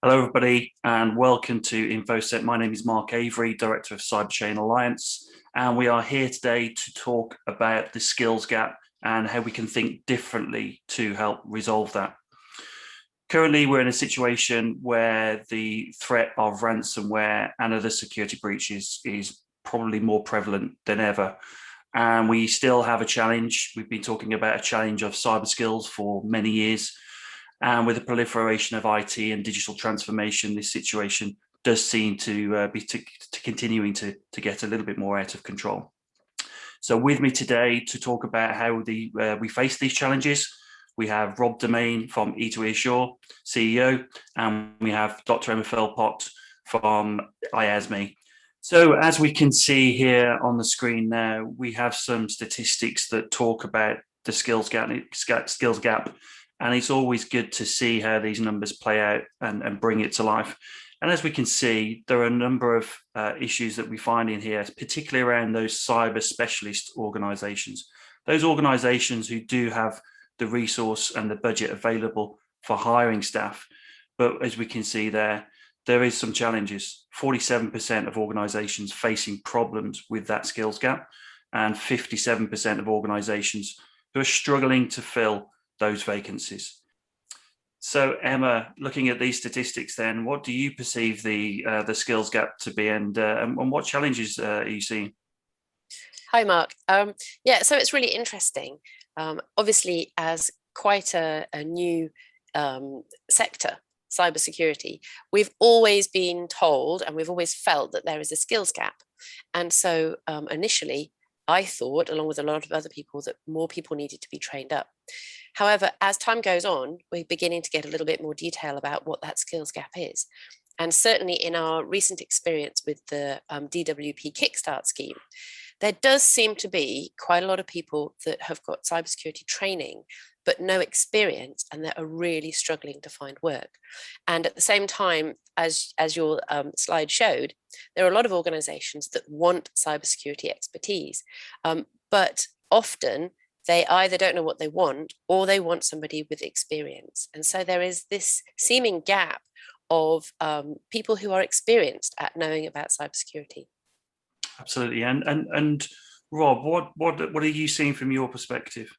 Hello, everybody, and welcome to Infosec. My name is Marc Avery, Director of Cyberchain Alliance, and we are here today to talk about the skills gap and how we can think differently to help resolve that. Currently, we're in a situation where the threat of ransomware and other security breaches is probably more prevalent than ever. And we still have a challenge. We've been talking about a challenge of cyber skills for many years. And with the proliferation of IT and digital transformation, this situation does seem to be continuing to get a little bit more out of control. So with me today to talk about how we face these challenges, we have Rob Demain from e2e-assure, CEO, and we have Dr. Emma Philpott from IASME. So as we can see here on the screen now, we have some statistics that talk about the skills gap, and it's always good to see how these numbers play out and bring it to life. And as we can see, there are a number of issues that we find in here, particularly around those cyber specialist organizations. Those organizations who do have the resource and the budget available for hiring staff. But as we can see there is some challenges. 47% of organizations facing problems with that skills gap, and 57% of organizations who are struggling to fill those vacancies. So Emma, looking at these statistics then, what do you perceive the skills gap to be, and what challenges are you seeing? Hi, Mark. Yeah, so it's really interesting. Obviously, as quite a new sector, cybersecurity, we've always been told and we've always felt that there is a skills gap. And so initially, I thought, along with a lot of other people, that more people needed to be trained up. However, as time goes on, we're beginning to get a little bit more detail about what that skills gap is. And certainly in our recent experience with the DWP Kickstart Scheme, there does seem to be quite a lot of people that have got cybersecurity training, but no experience, and that are really struggling to find work. And at the same time, as your slide showed, there are a lot of organizations that want cybersecurity expertise, but often they either don't know what they want or they want somebody with experience. And so there is this seeming gap of people who are experienced at knowing about cybersecurity. Absolutely. And Rob, what are you seeing from your perspective?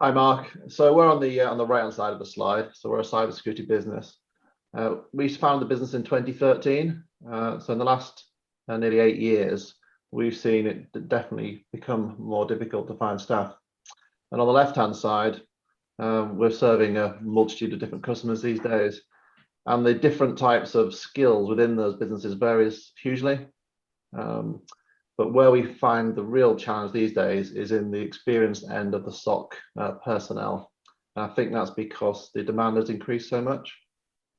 Hi, Mark. So we're on the right-hand side of the slide. So we're a cybersecurity business. We founded the business in 2013. So in the last nearly 8 years, we've seen it definitely become more difficult to find staff. And on the left-hand side, we're serving a multitude of different customers these days. And the different types of skills within those businesses varies hugely. But where we find the real challenge these days is in the experienced end of the SOC personnel. And I think that's because the demand has increased so much.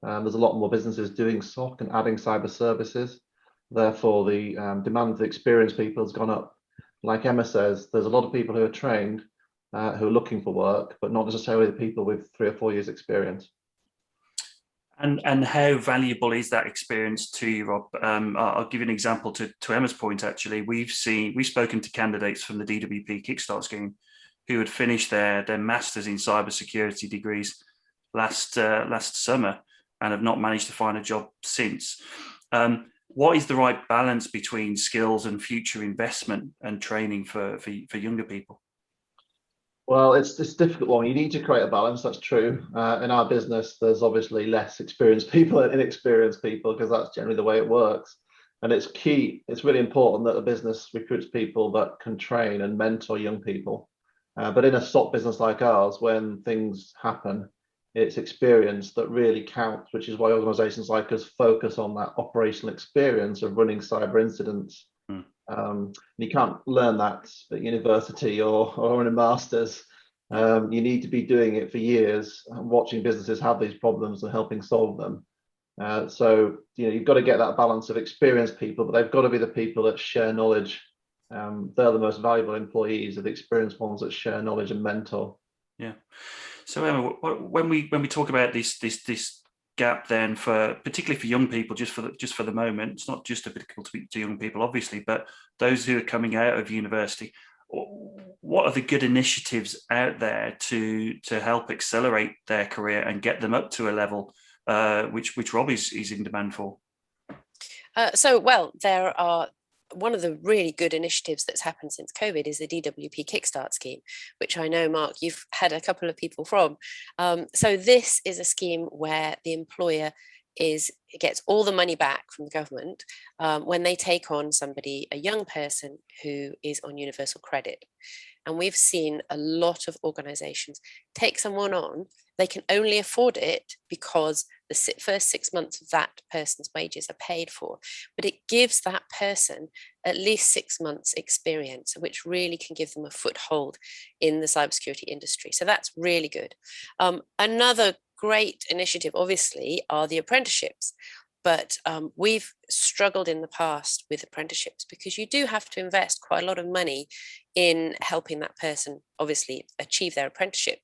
There's a lot more businesses doing SOC and adding cyber services. Therefore, the demand for experienced people has gone up. Like Emma says, there's a lot of people who are trained, who are looking for work, but not necessarily the people with 3 or 4 years experience. And how valuable is that experience to you, Rob? I'll give you an example to Emma's point. Actually, we've spoken to candidates from the DWP Kickstart Scheme who had finished their masters in cybersecurity degrees last summer and have not managed to find a job since. What is the right balance between skills and future investment and training for younger people? Well, it's a difficult one. You need to create a balance, that's true. In our business, there's obviously less experienced people and inexperienced people because that's generally the way it works. And it's key, it's really important that the business recruits people that can train and mentor young people. But in a SOC business like ours, when things happen, it's experience that really counts, which is why organizations like us focus on that operational experience of running cyber incidents. You can't learn that at university or in a master's. You need to be doing it for years, watching businesses have these problems and helping solve them. So you've got to get that balance of experienced people, but they've got to be the people that share knowledge. They're the most valuable employees, are the experienced ones that share knowledge and mentor. Yeah. So Emma, when we talk about this gap then, for particularly for young people, just for the moment, it's not just applicable to young people obviously, but those who are coming out of university, what are the good initiatives out there to help accelerate their career and get them up to a level which Rob is in demand for? Well, there are one of the really good initiatives that's happened since COVID is the DWP Kickstart Scheme, which I know, Mark, you've had a couple of people from. So this is a scheme where the employer gets all the money back from the government when they take on somebody, a young person who is on universal credit. And we've seen a lot of organizations take someone on. They can only afford it because the first 6 months of that person's wages are paid for. But it gives that person at least 6 months experience, which really can give them a foothold in the cybersecurity industry. So that's really good. Another great initiative, obviously, are the apprenticeships. But we've struggled in the past with apprenticeships because you do have to invest quite a lot of money in helping that person, obviously, achieve their apprenticeship.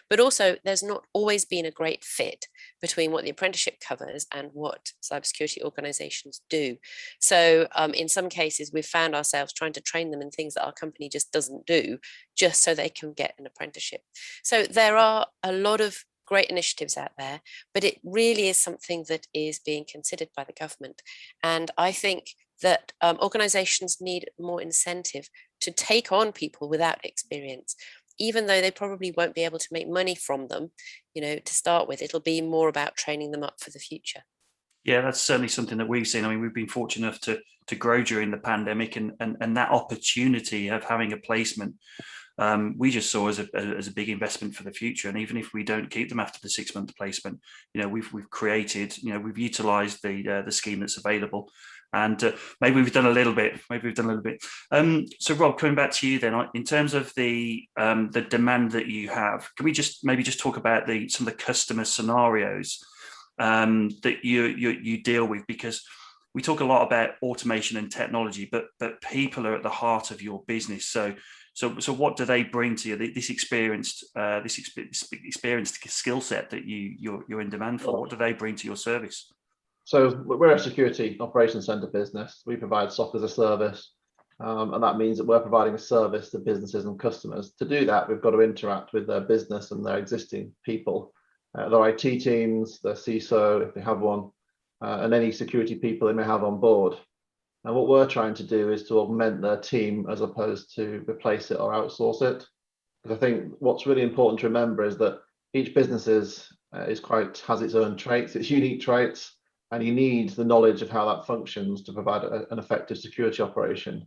But also, there's not always been a great fit between what the apprenticeship covers and what cybersecurity organizations do. So in some cases, we've found ourselves trying to train them in things that our company just doesn't do, just so they can get an apprenticeship. So there are a lot of great initiatives out there, but it really is something that is being considered by the government. And I think that organizations need more incentive to take on people without experience, even though they probably won't be able to make money from them, to start with. It'll be more about training them up for the future. Yeah, that's certainly something that we've seen. I mean, we've been fortunate enough to grow during the pandemic, and that opportunity of having a placement, we just saw as a big investment for the future. And even if we don't keep them after the 6 month placement, we've created, we've utilised the scheme that's available. And maybe we've done a little bit. So Rob, coming back to you then, in terms of the demand that you have, can we just talk about some of the customer scenarios that you deal with? Because we talk a lot about automation and technology, but people are at the heart of your business. So what do they bring to you? This experienced skill set that you're in demand for. What do they bring to your service? So we're a security operations center business. We provide software as a service, and that means that we're providing a service to businesses and customers. To do that, we've got to interact with their business and their existing people, their IT teams, their CISO, if they have one, and any security people they may have on board. And what we're trying to do is to augment their team as opposed to replace it or outsource it. Because I think what's really important to remember is that each business has its own traits, its unique traits, and you need the knowledge of how that functions to provide an effective security operation.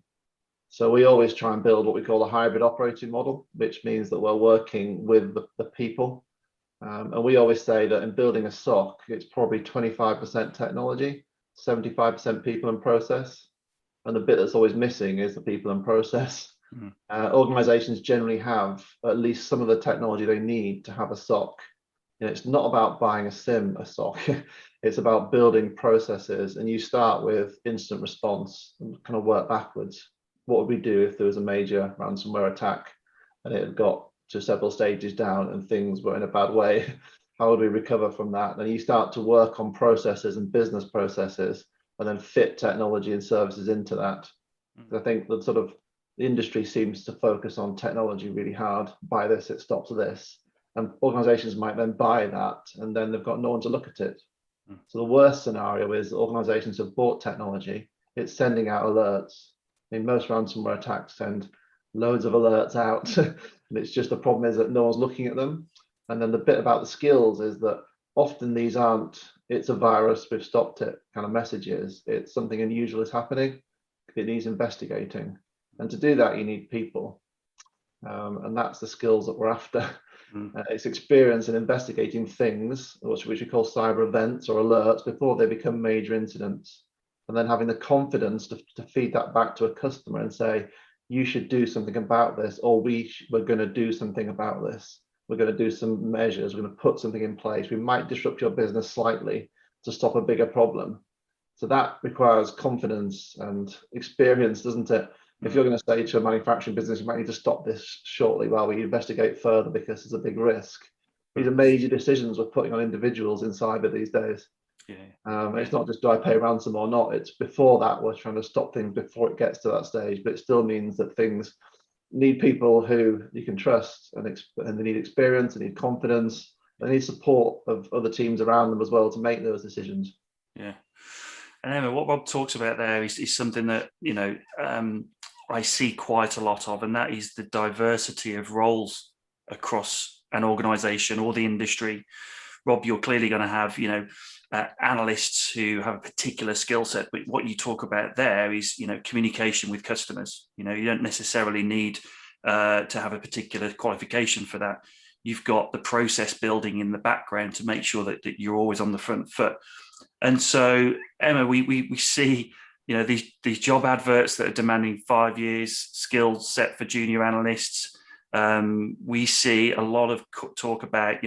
So we always try and build what we call a hybrid operating model, which means that we're working with the people. And we always say that in building a SOC, it's probably 25% technology, 75% people and process. And the bit that's always missing is the people and process. Organizations generally have at least some of the technology they need to have a SOC. It's not about buying a SOC. It's about building processes. And you start with incident response and kind of work backwards. What would we do if there was a major ransomware attack and it had got to several stages down and things were in a bad way? How would we recover from that? And you start to work on processes and business processes and then fit technology and services into that. I think that sort of the industry seems to focus on technology really hard. Buy this, it stops this. And organizations might then buy that and then they've got no one to look at it. So the worst scenario is organizations have bought technology, it's sending out alerts. I mean, most ransomware attacks send loads of alerts out. And it's just the problem is that no one's looking at them. And then the bit about the skills is that often these aren't, it's a virus, we've stopped it kind of messages. It's something unusual is happening. It needs investigating. And to do that, you need people. And that's the skills that we're after. It's experience in investigating things, which we call cyber events or alerts, before they become major incidents. And then having the confidence to feed that back to a customer and say, you should do something about this, or we're going to do something about this. We're going to do some measures. We're going to put something in place. We might disrupt your business slightly to stop a bigger problem. So that requires confidence and experience, doesn't it? If you're going to say to a manufacturing business, you might need to stop this shortly while we investigate further because there's a big risk. These are major decisions we're putting on individuals in cyber these days. It's not just do I pay ransom or not. It's before that we're trying to stop things before it gets to that stage. But it still means that things need people who you can trust, and they need experience, they need confidence, they need support of other teams around them as well to make those decisions. Yeah. And Emma, what Rob talks about there is something that, I see quite a lot of, and that is the diversity of roles across an organization or the industry. Rob, you're clearly going to have, analysts who have a particular skill set, but what you talk about there is, communication with customers. You don't necessarily need to have a particular qualification for that. You've got the process building in the background to make sure that you're always on the front foot. And so, Emma, we see, these job adverts that are demanding 5 years skill set for junior analysts. We see a lot of talk about,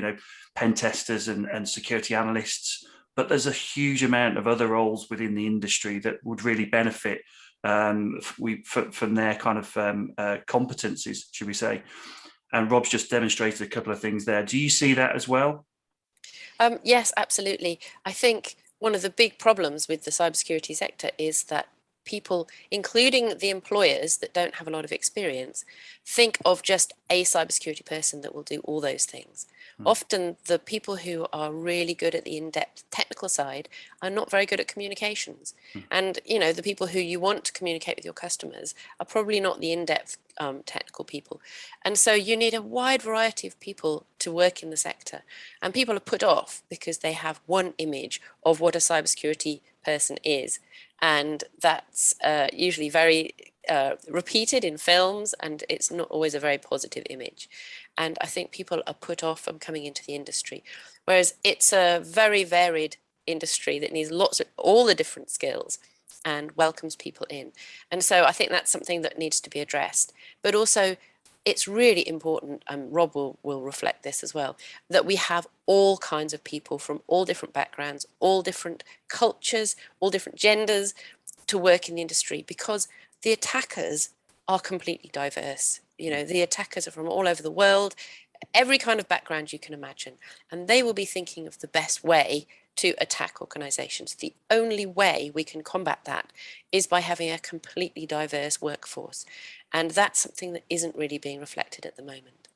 pen testers and security analysts, but there's a huge amount of other roles within the industry that would really benefit from their kind of competencies, should we say. And Rob's just demonstrated a couple of things there. Do you see that as well? Yes, absolutely. I think one of the big problems with the cybersecurity sector is that people, including the employers that don't have a lot of experience, think of just a cybersecurity person that will do all those things. Often the people who are really good at the in-depth technical side are not very good at communications. And, the people who you want to communicate with your customers are probably not the in-depth technical people. And so you need a wide variety of people to work in the sector. And people are put off because they have one image of what a cybersecurity person is. And that's usually very repeated in films, and it's not always a very positive image. And I think people are put off from coming into the industry, whereas it's a very varied industry that needs all the different skills and welcomes people in. And so I think that's something that needs to be addressed. But also, it's really important, and Rob will reflect this as well, that we have all kinds of people from all different backgrounds, all different cultures, all different genders to work in the industry, because the attackers are completely diverse. The attackers are from all over the world, every kind of background you can imagine, and they will be thinking of the best way to attack organizations. The only way we can combat that is by having a completely diverse workforce. And that's something that isn't really being reflected at the moment.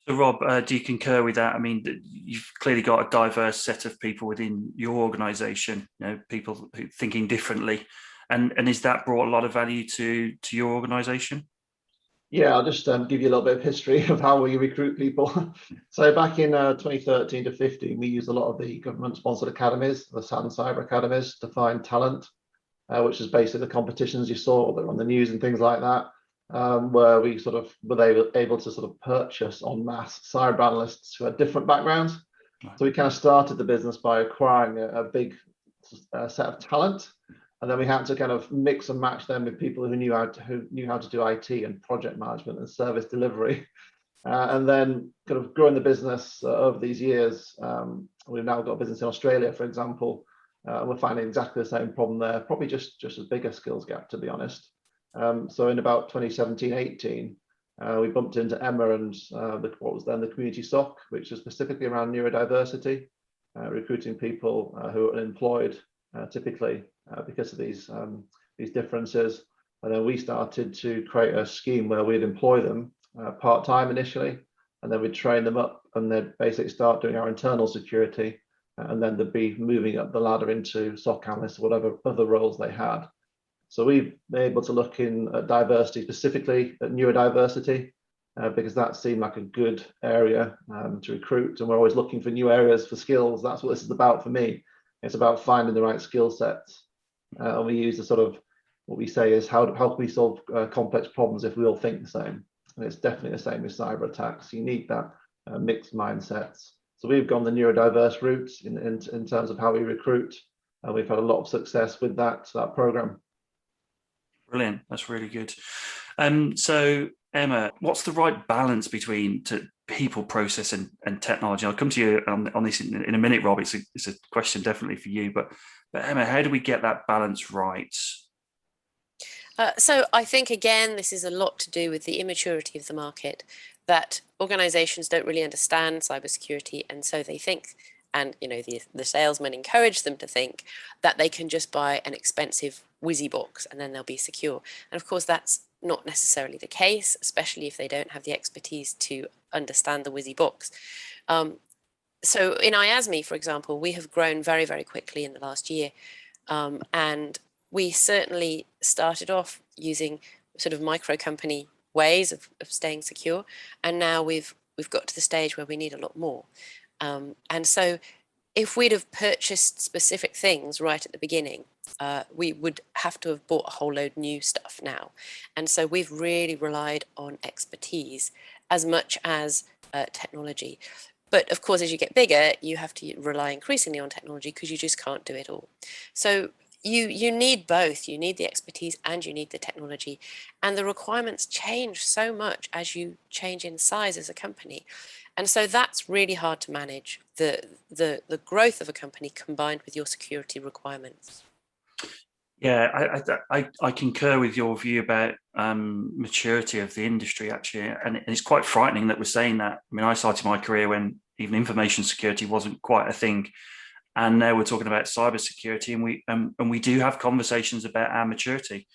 So Rob, do you concur with that? I mean, you've clearly got a diverse set of people within your organization, people who thinking differently. And is that brought a lot of value to your organization? Yeah, I'll just give you a little bit of history of how we recruit people. So back in 2013 to 15, we used a lot of the government-sponsored academies, the SAD and cyber academies, to find talent, which is basically the competitions you saw that were on the news and things like that, where we sort of were able to sort of purchase en masse cyber analysts who had different backgrounds. Right. So we kind of started the business by acquiring a big set of talent. And then we had to kind of mix and match them with people who knew how to do IT and project management and service delivery. And then kind of growing the business over these years. We've now got a business in Australia, for example. We're finding exactly the same problem there, probably just as big a skills gap, to be honest. So in about 2017-18, we bumped into Emma and what was then the community SOC, which is specifically around neurodiversity, recruiting people who are unemployed typically because of these differences. And then we started to create a scheme where we'd employ them part-time initially, and then we'd train them up and they'd basically start doing our internal security, and then they'd be moving up the ladder into SOC analysts or whatever other roles they had. So we've been able to look in at diversity, specifically at neurodiversity, because that seemed like a good area to recruit, and we're always looking for new areas for skills. That's what this is about for me. It's about finding the right skill sets. And we use the sort of, what we say is how can we solve complex problems if we all think the same? And it's definitely the same with cyber attacks. You need that mixed mindsets. So we've gone the neurodiverse route in terms of how we recruit, and we've had a lot of success with that program. Brilliant. That's really good. So Emma, what's the right balance between people, process, and technology? I'll come to you on this in a minute, Rob. It's a question definitely for you, but Emma, how do we get that balance right? So I think, again, this is a lot to do with the immaturity of the market, that organizations don't really understand cybersecurity, and so they think, and the salesmen encourage them to think, that they can just buy an expensive whizzy box and then they'll be secure. And of course that's not necessarily the case, especially if they don't have the expertise to understand the whizzy box. So in IASME, for example, we have grown very, very quickly in the last year. And we certainly started off using sort of micro company ways of staying secure. And now we've got to the stage where we need a lot more. And so if we'd have purchased specific things right at the beginning, we would have to have bought a whole load new stuff now. And so we've really relied on expertise as much as technology. But of course, as you get bigger, you have to rely increasingly on technology because you just can't do it all. So you need both. You need the expertise and you need the technology. And the requirements change so much as you change in size as a company. And so that's really hard to manage, the growth of a company combined with your security requirements. Yeah, I concur with your view about maturity of the industry, actually, and it's quite frightening that we're saying that. I mean, I started my career when even information security wasn't quite a thing, and now we're talking about cybersecurity, and we do have conversations about our maturity.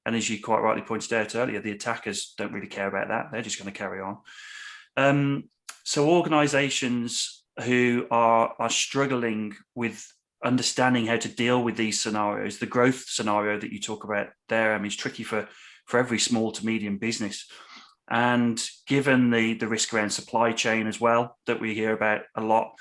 And as you quite rightly pointed out earlier, the attackers don't really care about that; they're just going to carry on. So organisations who are struggling with understanding how to deal with these scenarios, the growth scenario that you talk about there, I mean, it's tricky for every small to medium business. And given the risk around supply chain as well, that we hear about a lot,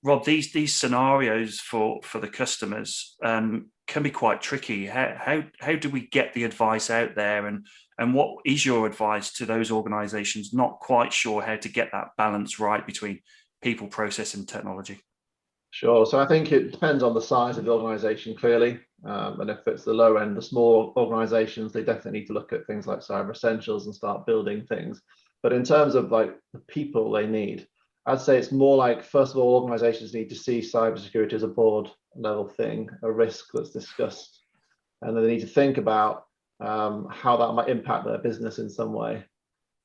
Rob, these scenarios for the customers can be quite tricky. How do we get the advice out there, and what is your advice to those organizations not quite sure how to get that balance right between people, process and technology? Sure. So I think it depends on the size of the organization, clearly. And if it's the low end, the small organizations, they definitely need to look at things like cyber essentials and start building things. But in terms of like the people they need, I'd say it's more like, first of all, organizations need to see cybersecurity as a board level thing, a risk that's discussed. And then they need to think about how that might impact their business in some way.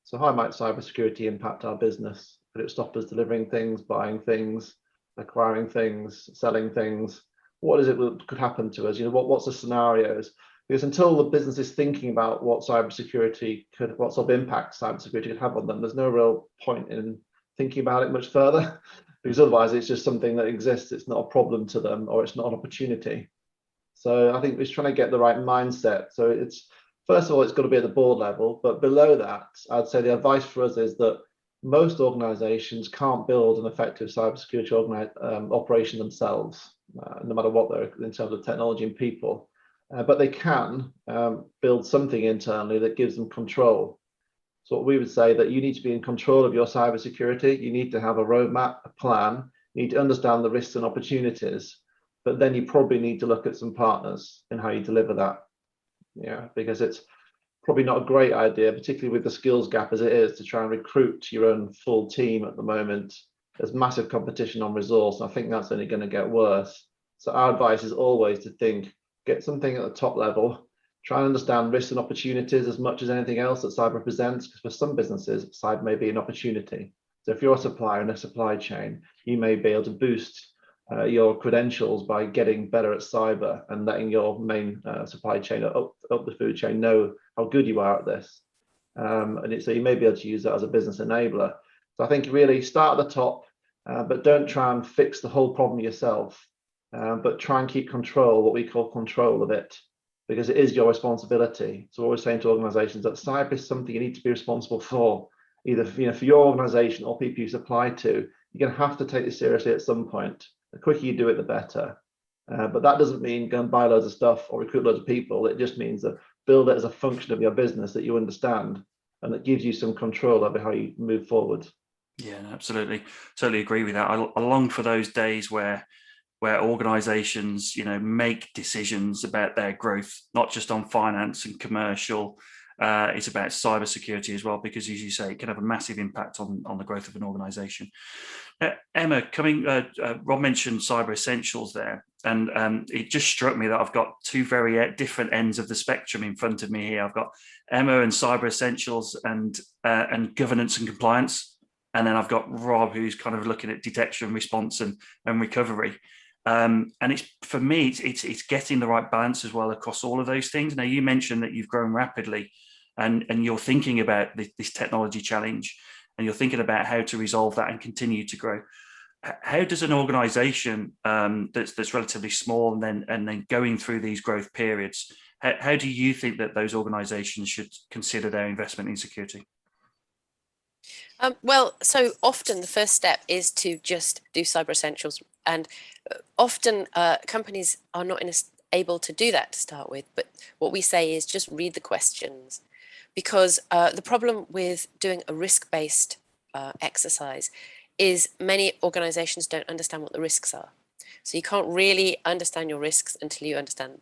So how might cybersecurity impact our business? Could it stop us delivering things, buying things, acquiring things, selling things? What is it that could happen to us? You know, what's the scenarios? Because until the business is thinking about what cybersecurity could, what sort of impact cybersecurity could have on them, there's no real point in thinking about it much further, because otherwise it's just something that exists. It's not a problem to them, or it's not an opportunity. So I think it's trying to get the right mindset. So it's, first of all, it's got to be at the board level, but below that, I'd say the advice for us is that most organizations can't build an effective cybersecurity operation themselves, no matter what they're in terms of technology and people, but they can build something internally that gives them control. So what we would say that you need to be in control of your cybersecurity. You need to have a roadmap, a plan. You need to understand the risks and opportunities, but then you probably need to look at some partners in how you deliver that. Yeah, because it's probably not a great idea, particularly with the skills gap as it is, to try and recruit your own full team at the moment. There's massive competition on resource, and I think that's only going to get worse. So our advice is always to think, get something at the top level, try and understand risks and opportunities as much as anything else that cyber presents, because for some businesses, cyber may be an opportunity. So if you're a supplier in a supply chain, you may be able to boost your credentials by getting better at cyber and letting your main supply chain up the food chain know how good you are at this. So you may be able to use that as a business enabler. So I think really start at the top, but don't try and fix the whole problem yourself, but try and keep control, what we call control of it, because it is your responsibility. So what we're saying to organizations that cyber is something you need to be responsible for, either for your organization or people you supply to. You're going to have to take this seriously at some point. The quicker you do it, the better. But that doesn't mean go and buy loads of stuff or recruit loads of people. It just means that build it as a function of your business that you understand, and that gives you some control over how you move forward. Yeah, absolutely. Totally agree with that. I long for those days where organizations, make decisions about their growth, not just on finance and commercial. It's about cybersecurity as well, because as you say, it can have a massive impact on the growth of an organization. Emma, Rob mentioned cyber essentials there, and it just struck me that I've got two very different ends of the spectrum in front of me here. I've got Emma and cyber essentials and governance and compliance, and then I've got Rob, who's kind of looking at detection, response, and recovery. And it's, for me, it's getting the right balance as well across all of those things. Now, you mentioned that you've grown rapidly, and you're thinking about this technology challenge. and you're thinking about how to resolve that and continue to grow. How does an organization that's relatively small and then going through these growth periods, how do you think that those organizations should consider their investment in security? Well, so often the first step is to just do cyber essentials, and often companies are not able to do that to start with. But what we say is just read the questions, because the problem with doing a risk-based exercise is many organizations don't understand what the risks are. So you can't really understand your risks until you understand,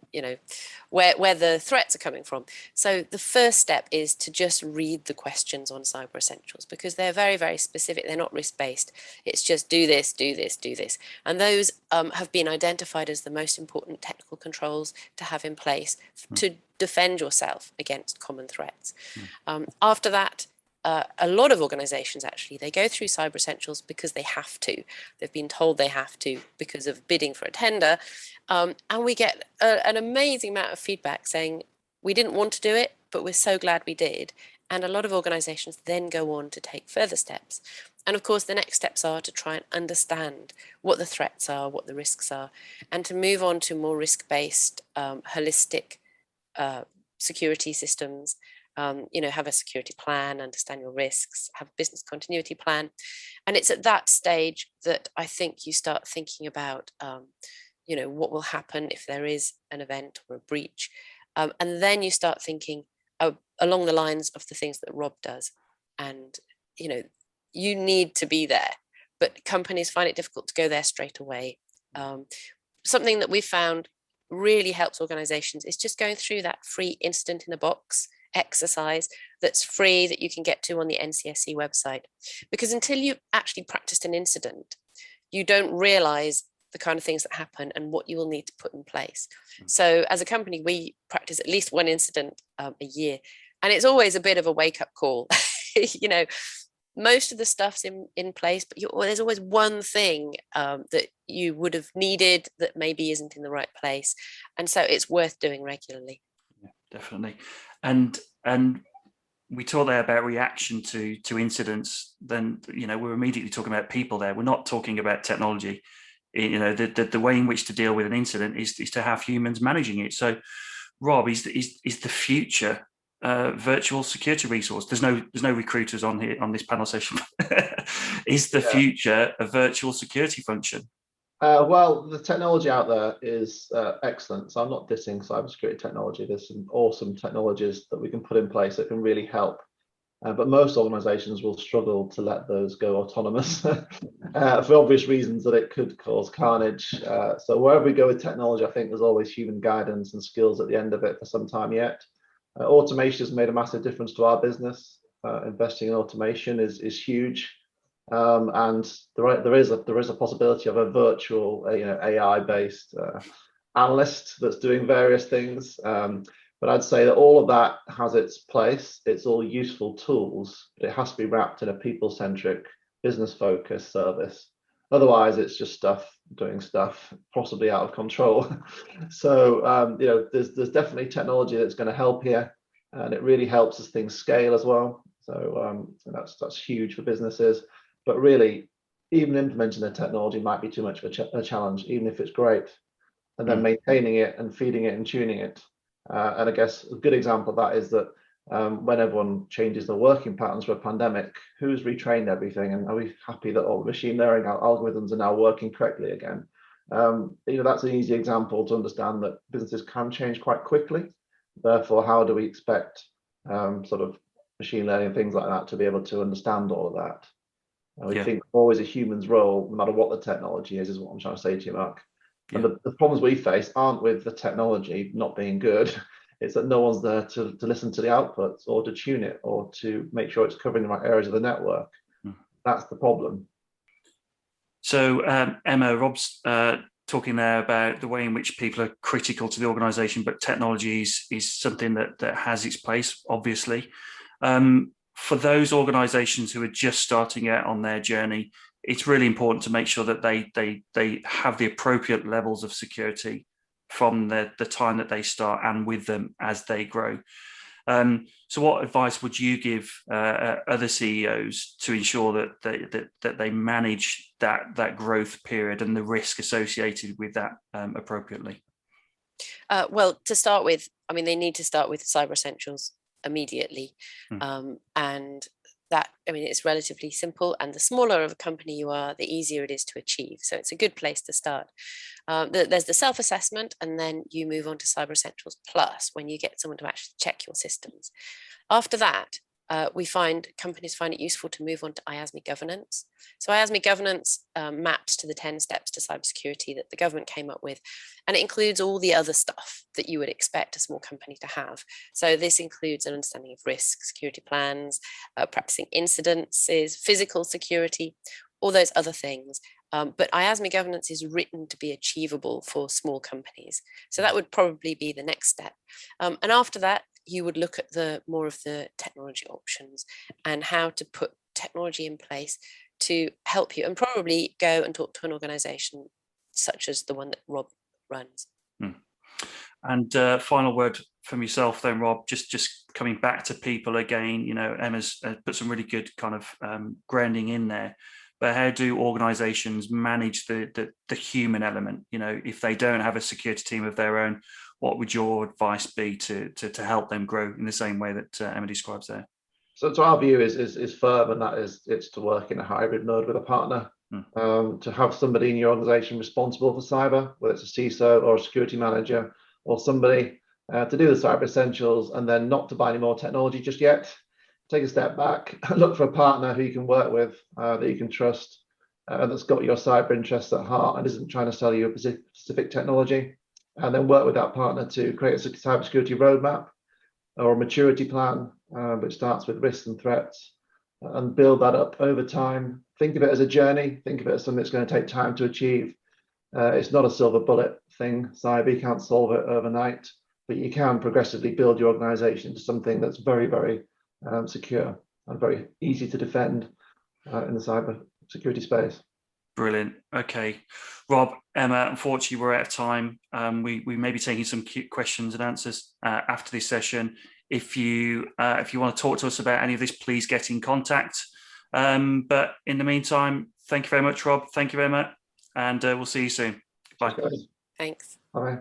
where the threats are coming from. So the first step is to just read the questions on cyber essentials, because they're very, very specific. They're not risk-based. It's just do this, do this, do this. And those have been identified as the most important technical controls to have in place to defend yourself against common threats. After that, a lot of organizations, actually, they go through cyber essentials because they have to. They've been told they have to because of bidding for a tender. And we get an amazing amount of feedback saying, we didn't want to do it, but we're so glad we did. And a lot of organizations then go on to take further steps. And of course, the next steps are to try and understand what the threats are, what the risks are, and to move on to more risk-based, holistic security systems. Have a security plan, understand your risks, have a business continuity plan. And it's at that stage that I think you start thinking about, what will happen if there is an event or a breach. And then you start thinking along the lines of the things that Rob does. And, you need to be there, but companies find it difficult to go there straight away. Something that we found really helps organizations is just going through that free incident in a box exercise that's free, that you can get to on the NCSC website. Because until you've actually practiced an incident, you don't realize the kind of things that happen and what you will need to put in place. So as a company, we practice at least one incident a year, and it's always a bit of a wake-up call. Most of the stuff's in place, but there's always one thing that you would have needed that maybe isn't in the right place, and so it's worth doing regularly. Yeah, definitely. And we talk there about reaction to incidents. Then we're immediately talking about people there. We're not talking about technology. The way in which to deal with an incident is to have humans managing it. So, Rob, is the future virtual security resource? There's no recruiters on here on this panel session. Is the future a virtual security function? Well, the technology out there is excellent. So I'm not dissing cybersecurity technology. There's some awesome technologies that we can put in place that can really help. But most organizations will struggle to let those go autonomous for obvious reasons that it could cause carnage. So wherever we go with technology, I think there's always human guidance and skills at the end of it for some time yet. Automation has made a massive difference to our business. Investing in automation is huge. And there is a possibility of a virtual AI-based analyst that's doing various things, but I'd say that all of that has its place. It's all useful tools, but it has to be wrapped in a people-centric, business-focused service. Otherwise, it's just stuff doing stuff, possibly out of control. So there's definitely technology that's going to help here, and it really helps as things scale as well. So that's huge for businesses. But really, even implementing the technology might be too much of a challenge, even if it's great. And then maintaining it and feeding it and tuning it. And I guess a good example of that is that when everyone changes their working patterns for a pandemic, who's retrained everything? And are we happy that all the machine learning algorithms are now working correctly again? That's an easy example to understand that businesses can change quite quickly. Therefore, how do we expect sort of machine learning, things like that, to be able to understand all of that? And we think always a human's role, no matter what the technology is what I'm trying to say to you, Mark. And the problems we face aren't with the technology not being good. It's that no one's there to listen to the outputs or to tune it or to make sure it's covering the right areas of the network. That's the problem. So Emma, Rob's talking there about the way in which people are critical to the organisation, but technology is something that has its place, obviously. For those organisations who are just starting out on their journey, it's really important to make sure that they have the appropriate levels of security from the time that they start and with them as they grow. So what advice would you give other CEOs to ensure that they manage that growth period and the risk associated with that appropriately? Well, to start with, I mean, they need to start with Cyber Essentials immediately. And that, I mean, it's relatively simple, and the smaller of a company you are, the easier it is to achieve. So it's a good place to start. There's the self-assessment, and then you move on to Cyber Essentials Plus when you get someone to actually check your systems. After that, companies find it useful to move on to IASME governance. So IASME governance maps to the 10 steps to cybersecurity that the government came up with, and it includes all the other stuff that you would expect a small company to have. So this includes an understanding of risk, security plans, practicing incidences, physical security, all those other things. But IASME governance is written to be achievable for small companies. So that would probably be the next step. And after that, you would look at more of the technology options and how to put technology in place to help you, and probably go and talk to an organization such as the one that Rob runs. And final word from yourself then, Rob, just coming back to people again, you know, Emma's put some really good kind of grounding in there. But how do organizations manage the human element? You know, if they don't have a security team of their own, what would your advice be to help them grow in the same way that Emma describes there? So our view is firm, and that is it's to work in a hybrid mode with a partner. To have somebody in your organization responsible for cyber, whether it's a CISO or a security manager, or somebody to do the Cyber Essentials, and then not to buy any more technology just yet. Take a step back, look for a partner who you can work with, that you can trust, that's got your cyber interests at heart and isn't trying to sell you a specific technology. And then work with that partner to create a cybersecurity roadmap or a maturity plan, which starts with risks and threats, and build that up over time. Think of it as a journey. Think of it as something that's going to take time to achieve. It's not a silver bullet thing. Cyber, you can't solve it overnight, but you can progressively build your organization into something that's very, very secure and very easy to defend in the cyber security space. Brilliant. Okay, Rob, Emma, unfortunately we're out of time. We may be taking some questions and answers after this session. If you want to talk to us about any of this, please get in contact. But in the meantime, thank you very much, Rob. Thank you, Emma, and we'll see you soon. Bye. Thanks. Bye.